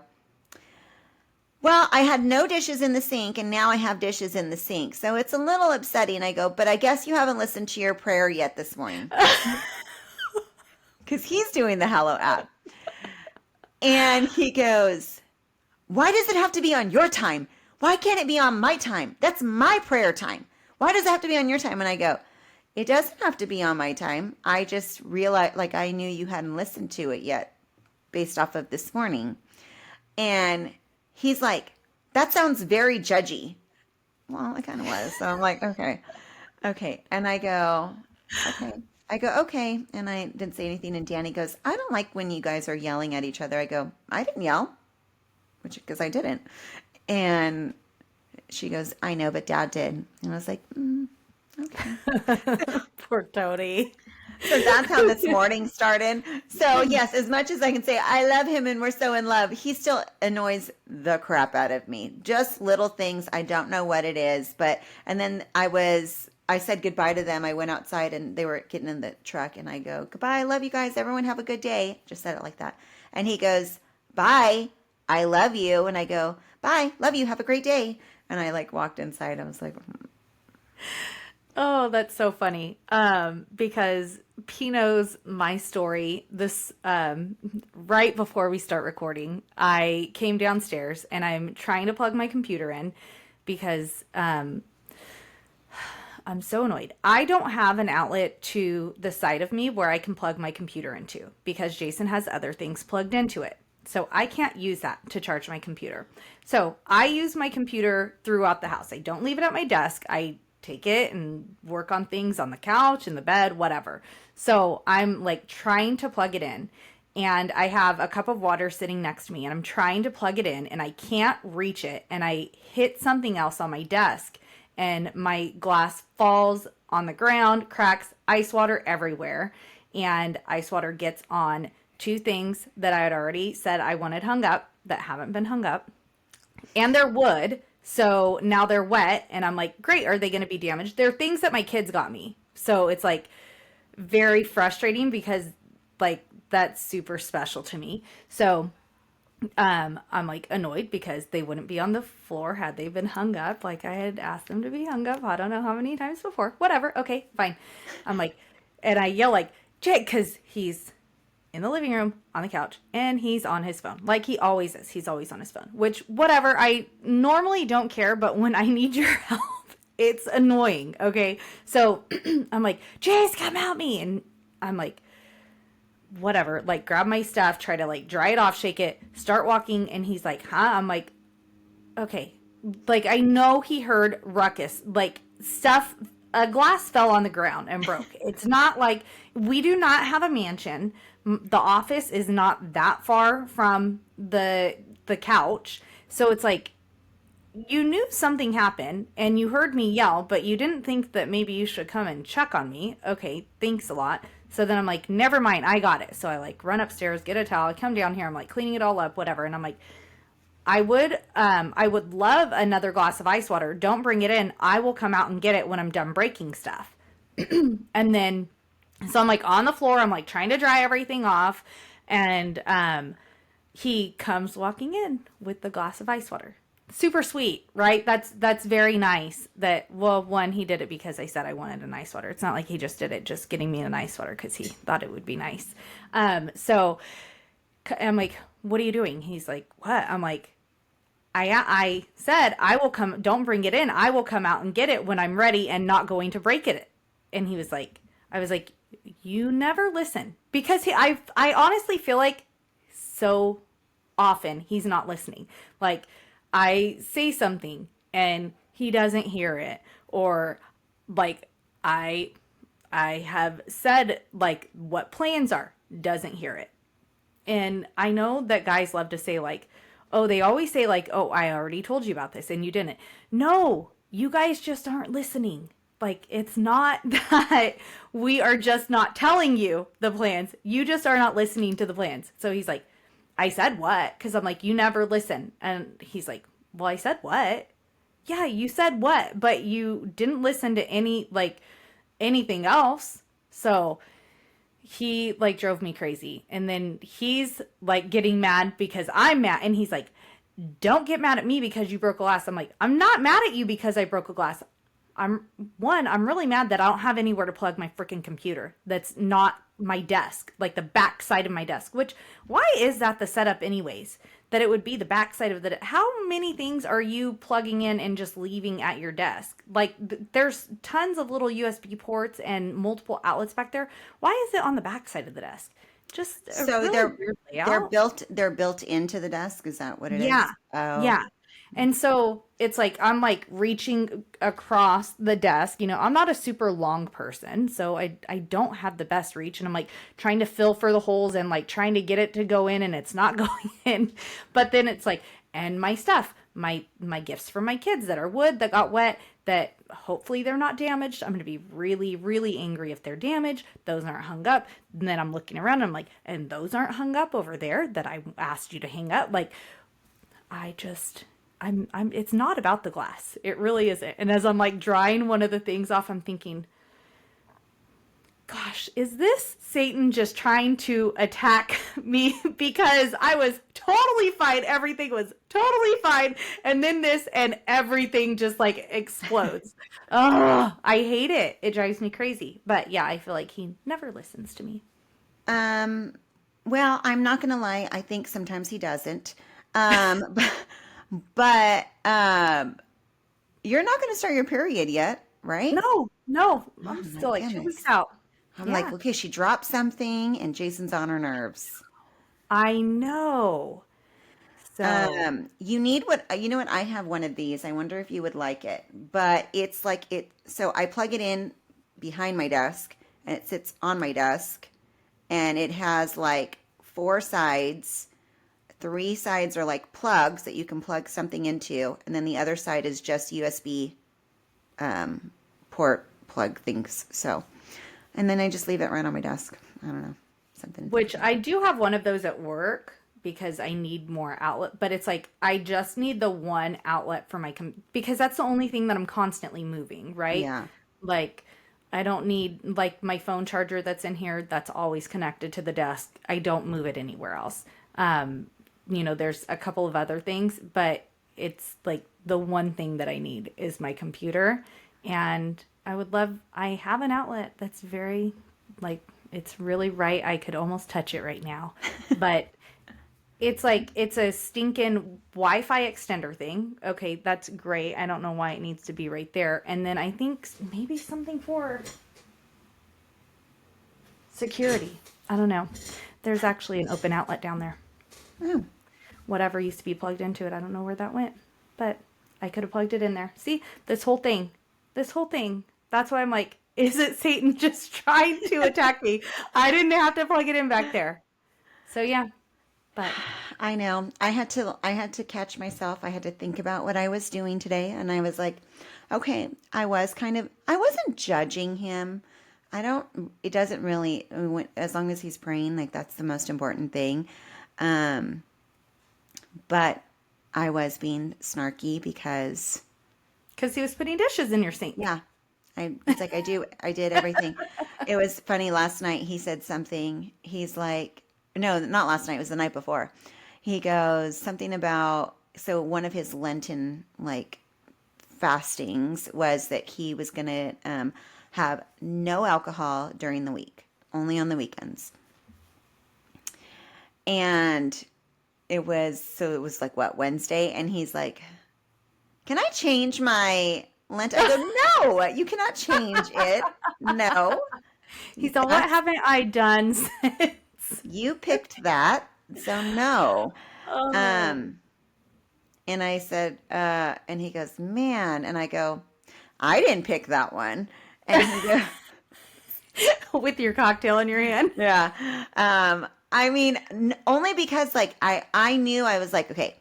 well, I had no dishes in the sink and now I have dishes in the sink. So it's a little upsetting. I go, but I guess you haven't listened to your prayer yet this morning. Because he's doing the Hallow app. And he goes, why does it have to be on your time? Why can't it be on my time? That's my prayer time. Why does it have to be on your time? And I go, it doesn't have to be on my time. I just realized, like, I knew you hadn't listened to it yet based off of this morning. And he's like, that sounds very judgy. Well, it kind of was. So I'm like, okay. Okay. And I go, okay. Okay. And I didn't say anything. And Danny goes, I don't like when you guys are yelling at each other. I go, I didn't yell, because I didn't. And she goes, I know, but Dad did. And I was like, okay. Poor Tony. So that's how this morning started. So yes, as much as I can say I love him and we're so in love, he still annoys the crap out of me. Just little things. I don't know what it is. And then I said goodbye to them. I went outside and they were getting in the truck and I go, goodbye. I love you guys. Everyone have a good day. Just said it like that. And he goes, bye. I love you. And I go, bye. Love you. Have a great day. And I like walked inside. I was like, oh, that's so funny. Because P knows my story. This, right before we start recording, I came downstairs and I'm trying to plug my computer in because, I'm so annoyed. I don't have an outlet to the side of me where I can plug my computer into because Jason has other things plugged into it. So I can't use that to charge my computer. So I use my computer throughout the house. I don't leave it at my desk. I take it and work on things on the couch, in the bed, whatever. So I'm like trying to plug it in and I have a cup of water sitting next to me and I'm trying to plug it in and I can't reach it and I hit something else on my desk and my glass falls on the ground, cracks, ice water everywhere, and ice water gets on two things that I had already said I wanted hung up that haven't been hung up, and they're wood, so now they're wet, and I'm like, great, are they going to be damaged? They're things that my kids got me, so it's like very frustrating because like that's super special to me. So I'm like annoyed because they wouldn't be on the floor had they been hung up like I had asked them to be hung up. I don't know how many times before. Whatever. Okay, fine. I'm like, and I yell like, Jake, because he's in the living room on the couch and he's on his phone like he always is. He's always on his phone, which whatever. I normally don't care, but when I need your help, it's annoying. Okay. So I'm like, Jace, come help me. And I'm like, whatever, like grab my stuff, try to like dry it off, shake it, start walking. And he's like, huh? I'm like, okay. Like, I know he heard ruckus, like stuff, a glass fell on the ground and broke. It's not like we do not have a mansion. The office is not that far from the couch. So it's like, you knew something happened and you heard me yell, but you didn't think that maybe you should come and check on me. Okay, thanks a lot. So then I'm like, never mind, I got it. So I like run upstairs, get a towel, come down here, I'm like cleaning it all up, whatever. And I'm like, I would love another glass of ice water. Don't bring it in. I will come out and get it when I'm done breaking stuff. And then, so I'm like on the floor, I'm like trying to dry everything off. And he comes walking in with the glass of ice water. Super sweet, right? That's very nice that, well, one, he did it because I said I wanted an ice water. It's not like he just did it just getting me an ice water because he thought it would be nice. So I'm like, what are you doing? He's like, what? I'm like, I said I will come, don't bring it in. I will come out and get it when I'm ready and not going to break it. And he was like, I was like, you never listen. Because I honestly feel like so often he's not listening. Like, I say something and he doesn't hear it, or like I have said like what plans are, doesn't hear it. And I know that guys love to say like, oh, they always say like, oh, I already told you about this and you didn't. No, you guys just aren't listening. Like, it's not that we are just not telling you the plans. You just are not listening to the plans. So he's like, I said what? Because I'm like, you never listen. And he's like, well, I said what? Yeah, you said what? But you didn't listen to anything else. So he like drove me crazy. And then he's like getting mad because I'm mad. And he's like, don't get mad at me because you broke a glass. I'm like, I'm not mad at you because I broke a glass. I'm really mad that I don't have anywhere to plug my freaking computer. That's not my desk, like the back side of my desk. Which why is that the setup anyways? That it would be the back side of the how many things are you plugging in and just leaving at your desk? Like there's tons of little USB ports and multiple outlets back there. Why is it on the back side of the desk? Just a So really weird layout. they're built into the desk. Is that what it Yeah. is? Oh, Yeah. And so it's like I'm like reaching across the desk. I'm not a super long person, so I don't have the best reach and I'm like trying to fill for the holes and like trying to get it to go in and it's not going in. But then it's like and my stuff, my gifts for my kids that are wood that got wet that hopefully they're not damaged. I'm going to be really really angry if they're damaged. Those aren't hung up. And then I'm looking around and I'm like and those aren't hung up over there that I asked you to hang up. Like I just I'm it's not about the glass. It really isn't. And as I'm like drying one of the things off, I'm thinking, gosh, is this Satan just trying to attack me because I was totally fine. Everything was totally fine. And then this and everything just like explodes. Oh, I hate it. It drives me crazy. But yeah, I feel like he never listens to me. um, well, I'm not gonna lie. I think sometimes he doesn't. But, you're not gonna start your period yet, right? No, no. Oh I'm my still like 2 weeks goodness. out. I'm like, Yeah. okay, she dropped something, and Jason's on her nerves. I know. So, You need what you know what I have one of these. I wonder if you would like it. But it's like it so I plug it in behind my desk and it sits on my desk and it has like four sides. Three sides are like plugs that you can plug something into, and then the other side is just USB port plug things. So, and then I just leave it right on my desk. I don't know, something to think which about. I do have one of those at work because I need more outlet, but it's like I just need the one outlet for because that's the only thing that I'm constantly moving, right? Yeah. Like I don't need like my phone charger that's in here that's always connected to the desk. I don't move it anywhere else. There's a couple of other things, but it's like the one thing that I need is my computer. And I have an outlet that's very, like, it's really right. I could almost touch it right now. But it's like, it's a stinking Wi Fi extender thing. Okay, that's great. I don't know why it needs to be right there. And then I think maybe something for security. I don't know. There's actually an open outlet down there. Oh, Whatever used to be plugged into it. I don't know where that went, but I could have plugged it in there. See, this whole thing. That's why I'm like, is it Satan just trying to attack me? I didn't have to plug it in back there. So yeah, but I know. I had to catch myself. I had to think about what I was doing today, and I was like, okay, I wasn't judging him. I don't it doesn't really as long as he's praying, like that's the most important thing. Um, but I was being snarky because because he was putting dishes in your sink. yeah, it's like I did everything. It was funny last night he said something. He's like, no, not last night, it was the night before. He goes something about so one of his Lenten like fastings was that he was going to have no alcohol during the week, only on the weekends. And it was like what, Wednesday? And he's like, can I change my Lent? I go, no, you cannot change it. No, He's all, what that's, haven't I done since? you picked that. So no. Oh, Um, and I said, and he goes, man. And I go, I didn't pick that one. And he goes, with your cocktail in your hand. yeah. I mean, only because like I knew I was like, okay,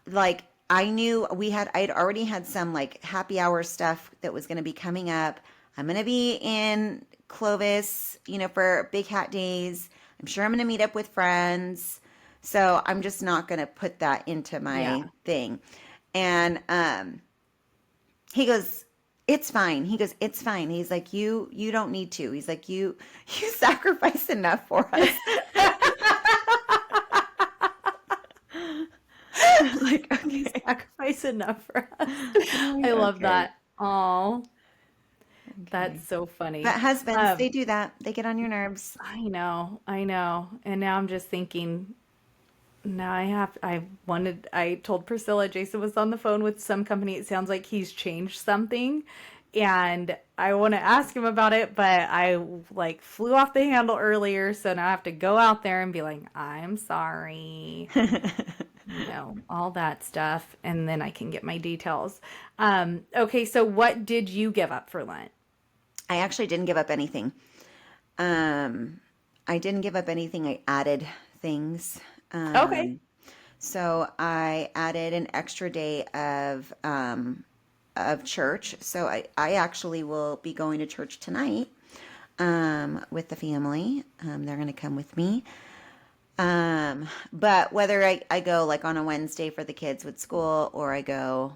like I knew I had already had some like happy hour stuff that was going to be coming up. I'm going to be in Clovis, for Big Hat Days. I'm sure I'm going to meet up with friends. So I'm just not going to put that into Yeah. my thing. And he goes, it's fine. He goes, it's fine. He's like, you don't need to. He's like, you sacrifice enough for us. I'm like, You okay. sacrifice enough for us. I'm I like, love okay. that. Oh, that's Okay. so funny. But husbands, Um, they do that. They get on your nerves. I know, I know. And now I'm just thinking, now I told Priscilla Jason was on the phone with some company. It sounds like he's changed something. And I want to ask him about it, but I like flew off the handle earlier. So now I have to go out there and be like, I'm sorry, all that stuff. And then I can get my details. Okay, so what did you give up for Lent? I actually didn't give up anything. Um, I didn't give up anything. I added things. Okay. So I added an extra day of church. So I actually will be going to church tonight with the family. They're going to come with me. But whether I go like on a Wednesday for the kids with school or I go,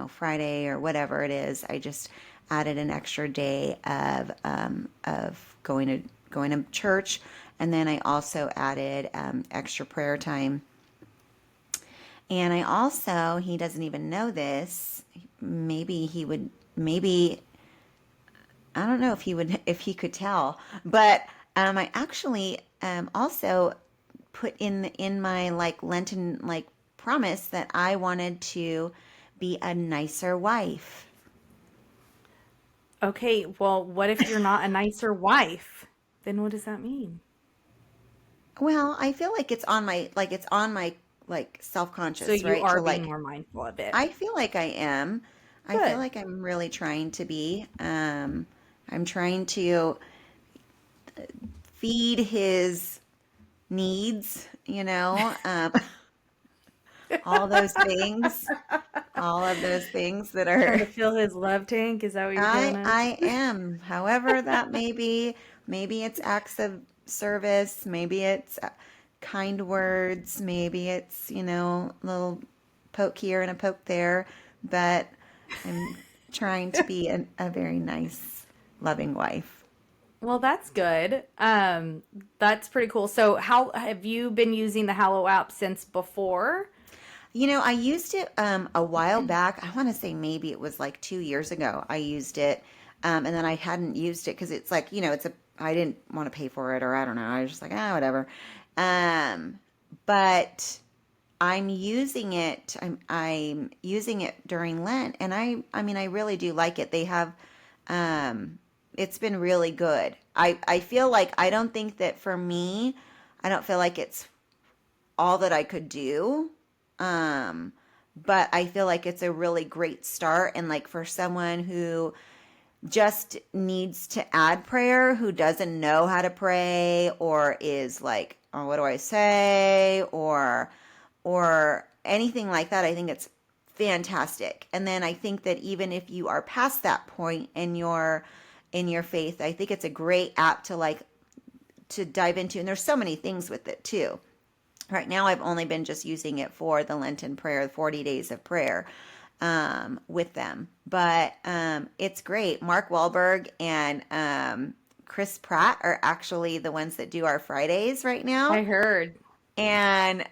Friday or whatever it is, I just added an extra day of going to church. And then I also added extra prayer time. And I also, he doesn't even know this. Maybe he would, maybe, I don't know if he could tell, but I actually also put in my like Lenten like promise that I wanted to be a nicer wife. Okay, well, what if you're not a nicer wife? Then what does that mean? Well, I feel like it's on my like So self-conscious, you right? are To being like more mindful of it. I feel like I am. I feel Good. like I'm really trying to be. I'm trying to feed his needs, all those things, all of those things that Trying are to fill his love tank, is that what you're telling us? I am, however that may be. Maybe it's acts of service, maybe it's kind words, maybe it's, a little poke here and a poke there, but I'm trying to be a very nice, loving wife. Well, that's good. That's pretty cool. So, how have you been using the Hallow app since before? I used it a while back. I want to say maybe it was like 2 years ago. I used it, and then I hadn't used it because it's like I didn't want to pay for it, or I don't know. I was just like, whatever. But I'm using it. I'm using it during Lent, and I mean I really do like it. They have, it's been really good. I feel like I don't think that for me, I don't feel like it's all that I could do. Um, but I feel like it's a really great start. And like for someone who just needs to add prayer, who doesn't know how to pray, or is like, oh, what do I say? Or anything like that, I think it's fantastic. And then I think that even if you are past that point in your faith, I think it's a great app to like to dive into. And there's so many things with it too. Right now, I've only been just using it for the Lenten prayer, the 40 days of prayer with them. But it's great. Mark Wahlberg and Chris Pratt are actually the ones that do our Fridays right now. I heard. And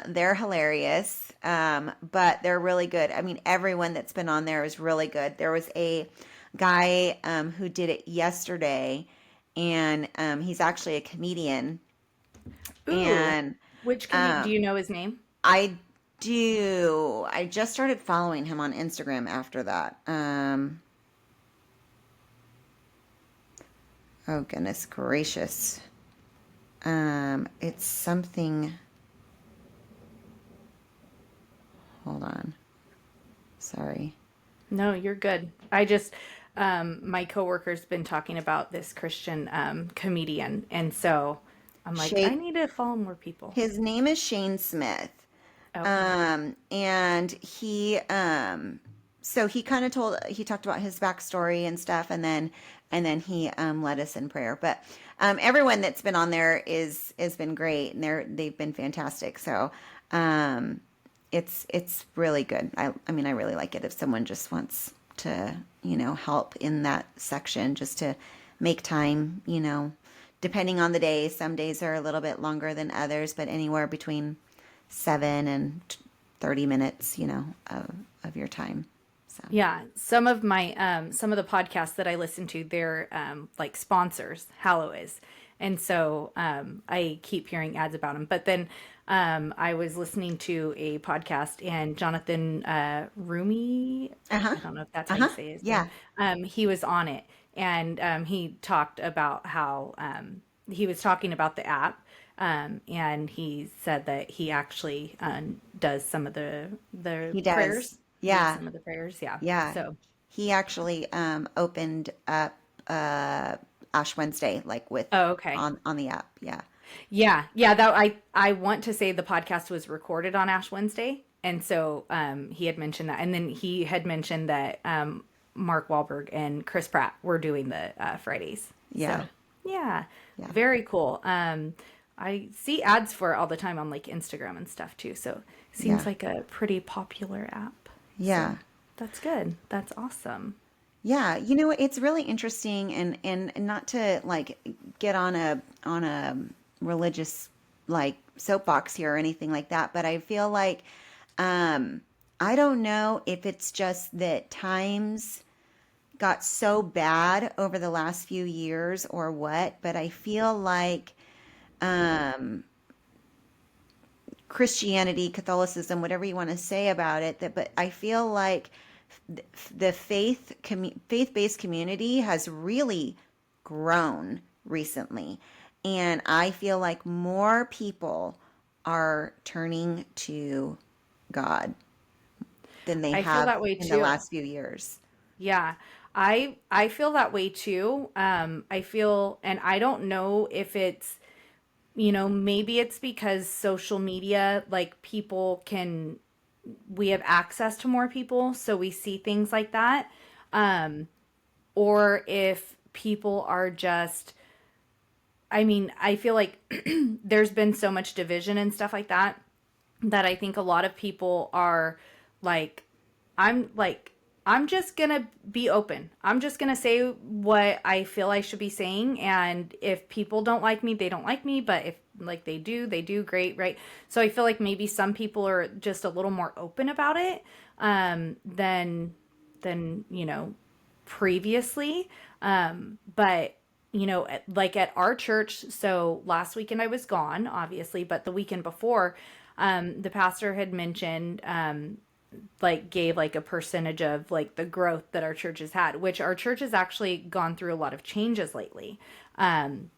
they're hilarious, but they're really good. I mean, everyone that's been on there is really good. There was a guy who did it yesterday, and he's actually a comedian. Ooh, And do you know his name? I do. I just started following him on Instagram after that. Oh goodness gracious. It's something. Hold on. Sorry. No, you're good. I just, my coworker's been talking about this Christian comedian, and so I'm like, I Shay, need to follow more people. his name is Shane Smith. Okay. And he so he talked about his backstory and stuff, and then he led us in prayer. But everyone that's been on there is has been great, and they've been fantastic. So um, it's really good. I mean, I really like it if someone just wants to, help in that section, just to make time, depending on the day. Some days are a little bit longer than others, but anywhere between 7 and 30 minutes, of your time. So, Yeah, some of the podcasts that I listen to, they're like sponsors. Hallow is, and so I keep hearing ads about them. But then I was listening to a podcast, and Jonathan Rumi, uh-huh. I don't know if that's how you Uh-huh. say his name. Yeah. He was on it, and he talked about how he was talking about the app. And he said that he actually does some of the He does. prayers, leads Yeah. some of the prayers. Yeah. Yeah. So, He actually opened up uh Ash Wednesday, like with oh, okay. on the app. Yeah. Yeah. Yeah. That I want to say the podcast was recorded on Ash Wednesday. And so he had mentioned that. And then he had mentioned that Mark Wahlberg and Chris Pratt were doing the Fridays. Yeah. So, yeah. Yeah. Very cool. I see ads for it all the time on like Instagram and stuff too. So, it seems Yeah. like a pretty popular app. So, Yeah. that's good. That's awesome. Yeah, it's really interesting, and not to like get on a religious like soapbox here or anything like that, but I feel like um I don't know if it's just that times got so bad over the last few years or what, but I feel like um Christianity, Catholicism, whatever you want to say about it, that but I feel like the faith-based community has really grown recently, and I feel like more people are turning to God than they I feel have that way in the too. last few years. Yeah. I feel that way too. I feel, and I don't know if it's, maybe it's because social media, like people can, we have access to more people, so we see things like that. Um, or if people are just, I mean, I feel like there's been so much division and stuff like that, that I think a lot of people are like, like, I'm just gonna be open. I'm just gonna say what I feel I should be saying. And if people don't like me, they don't like me. But if like they do great, right? So I feel like maybe some people are just a little more open about it than previously. But like at our church, so last weekend I was gone, obviously, but the weekend before, the pastor had mentioned, like gave like a percentage of like the growth that our church has had, which our church has actually gone through a lot of changes lately. And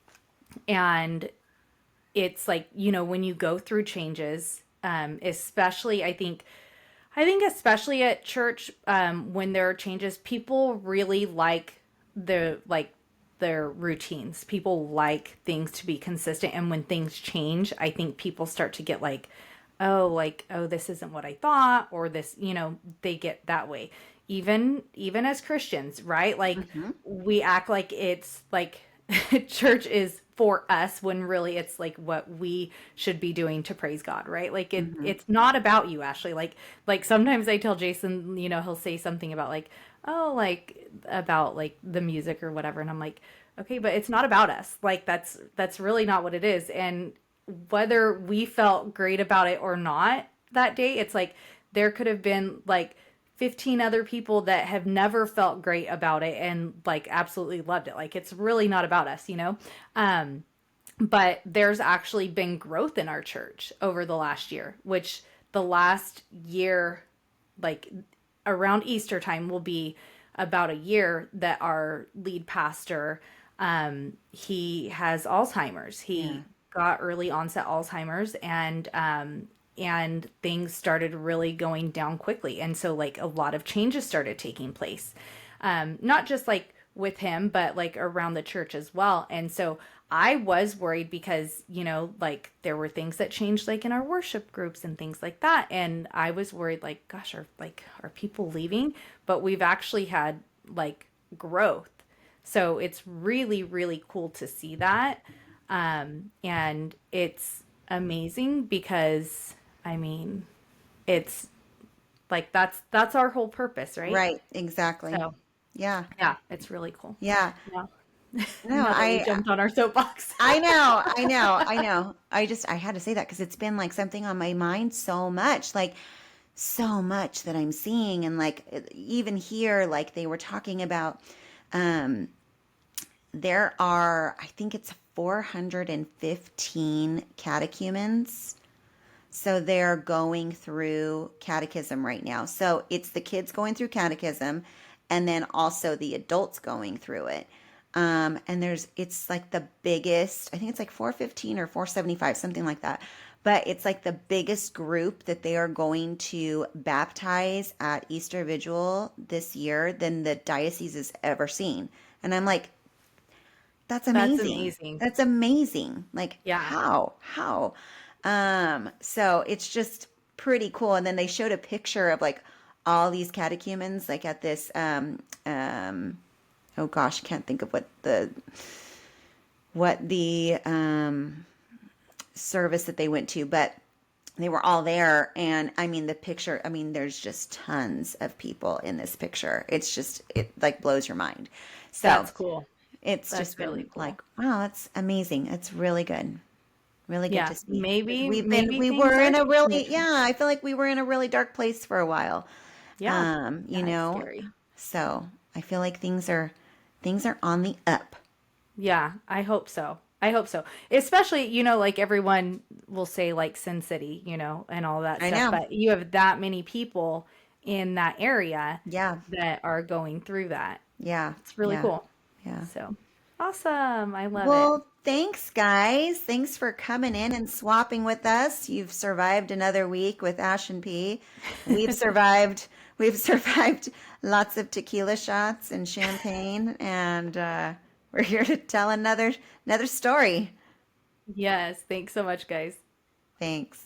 it's like, when you go through changes, especially I think especially at church, when there are changes, people really like their routines. People like things to be consistent, and when things change, I think people start to get like, oh, this isn't what I thought, or this, they get that way. Even as Christians, right? Like Hmm. we act like it's like church is for us when really it's like what we should be doing to praise God, right? Like Hmm. it's not about you, Ashley. Like sometimes I tell Jason, he'll say something about like, oh, like about like the music or whatever, and I'm like, okay, but it's not about us. Like that's really not what it is. And whether we felt great about it or not that day, it's like there could have been like 15 other people that have never felt great about it and like absolutely loved it. Like it's really not about us. But there's actually been growth in our church over the last year, which the last year, like around Easter time, will be about a year that our lead pastor, he has Alzheimer's. Yeah. He got early onset Alzheimer's, and things started really going down quickly. And so like a lot of changes started taking place. Not just like with him, but like around the church as well. And so I was worried because, like there were things that changed like in our worship groups and things like that. And I was worried like, gosh, are people leaving? But we've actually had like growth. So it's really, really cool to see that. And it's amazing because I mean, it's like that's our whole purpose, right? Right, exactly. So Yeah. yeah, it's really cool. Yeah. Yeah. No, Now that we jumped on our soapbox. I know, I know, I know. I had to say that because it's been like something on my mind so much, like so much that I'm seeing, and like even here, like they were talking about, um, there are, I think it's 415 catechumens. So they're going through catechism right now. So it's the kids going through catechism and then also the adults going through it. And it's like the biggest, I think it's like 415 or 475, something like that. But it's like the biggest group that they are going to baptize at Easter Vigil this year than the diocese has ever seen. And I'm like, that's That's amazing. amazing. That's amazing. Like Yeah. how? How? So it's just pretty cool. And then they showed a picture of like all these catechumens like at this oh gosh, I can't think of what the service that they went to, but they were all there. And I mean the picture, I mean there's just tons of people in this picture. It like blows your mind. So That's cool. it's just That's really been cool. like, wow, that's amazing. It's really good. Really good Yeah. to see. Maybe maybe We things were are in a changing. really, yeah, I feel like we were in a really dark place for a while. Yeah. You Yeah, it's know, scary. so I feel like things are on the up. Yeah, I hope so. I hope so. Especially, like everyone will say like Sin City, and all that I stuff, know. but you have that many people in that area Yeah. that are going through that. Yeah. It's really Yeah. cool. Yeah. So, awesome. I love it. Well, thanks, guys. Thanks for coming in and swapping with us. You've survived another week with Ash and P. We've survived. We've survived lots of tequila shots and champagne, and we're here to tell another story. Yes, thanks so much, guys. Thanks.